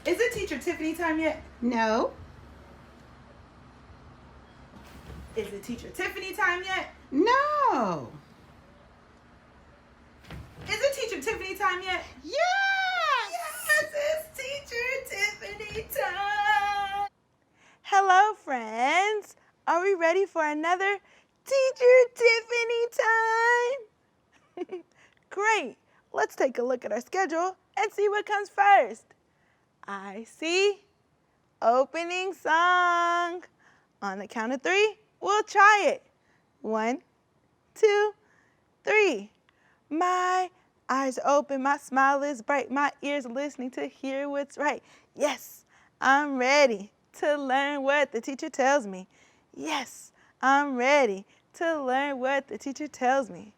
Is it Teacher Tiffany time yet? No. Is it Teacher Tiffany time yet? No. Is it Teacher Tiffany time yet? Yes! Yes, it's Teacher Tiffany time! Hello, friends. Are we ready for another Teacher Tiffany time? Great. Let's take a look at our schedule and see what comes first. I see opening song. On the count of 3, we'll try it. 1, 2, 3. My eyes are open, my smile is bright, my ears listening to hear what's right. Yes, I'm ready to learn what the teacher tells me. Yes, I'm ready to learn what the teacher tells me.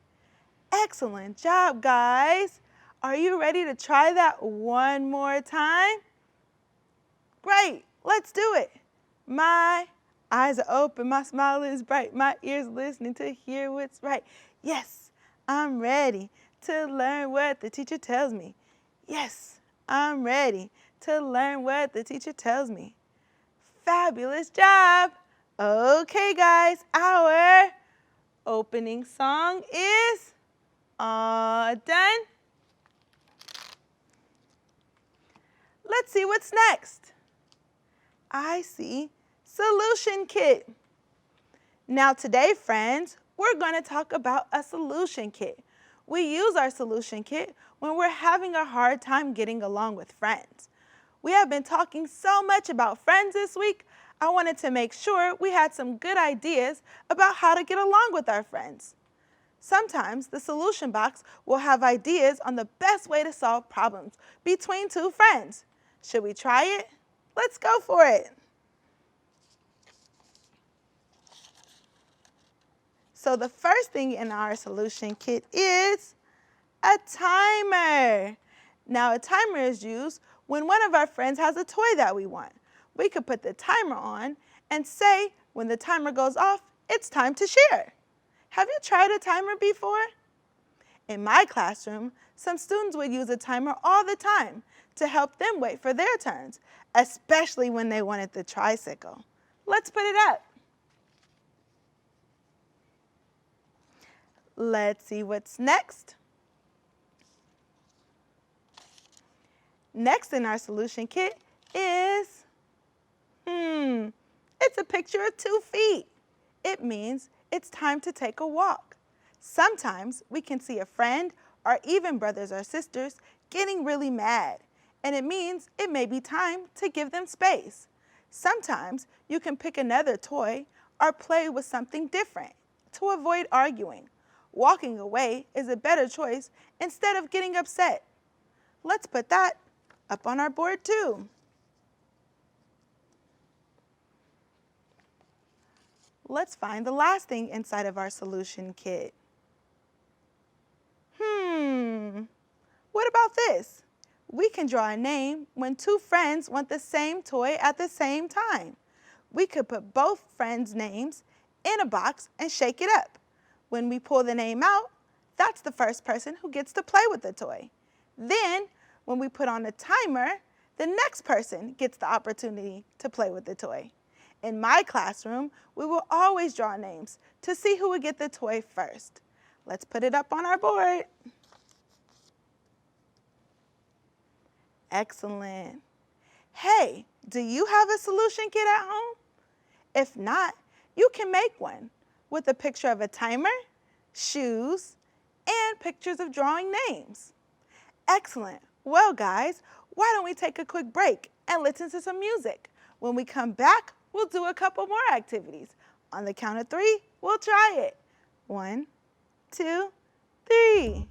Excellent job, guys. Are you ready to try that one more time? Great, let's do it. My eyes are open, my smile is bright, my ears listening to hear what's right. Yes, I'm ready to learn what the teacher tells me. Yes, I'm ready to learn what the teacher tells me. Fabulous job. Okay, guys, our opening song is all done. Let's see what's next. I see solution kit. Now today, friends, we're going to talk about a solution kit. We use our solution kit when we're having a hard time getting along with friends. We have been talking so much about friends this week, I wanted to make sure we had some good ideas about how to get along with our friends. Sometimes the solution box will have ideas on the best way to solve problems between two friends. Should we try it? Let's go for it. So the first thing in our solution kit is a timer. Now a timer is used when one of our friends has a toy that we want. We could put the timer on and say when the timer goes off, it's time to share. Have you tried a timer before? In my classroom, some students would use a timer all the time to help them wait for their turns, especially when they wanted the tricycle. Let's put it up. Let's see what's next. Next in our solution kit is, it's a picture of 2 feet. It means it's time to take a walk. Sometimes we can see a friend or even brothers or sisters getting really mad, and it means it may be time to give them space. Sometimes you can pick another toy or play with something different to avoid arguing. Walking away is a better choice instead of getting upset. Let's put that up on our board too. Let's find the last thing inside of our solution kit. What about this? We can draw a name when 2 friends want the same toy at the same time. We could put both friends' names in a box and shake it up. When we pull the name out, that's the first person who gets to play with the toy. Then, when we put on a timer, the next person gets the opportunity to play with the toy. In my classroom, we will always draw names to see who would get the toy first. Let's put it up on our board. Excellent. Hey, do you have a solution kit at home? If not, you can make one with a picture of a timer, shoes, and pictures of drawing names. Excellent. Well, guys, why don't we take a quick break and listen to some music? When we come back, we'll do a couple more activities. On the count of 3, we'll try it. 1, 2, 3.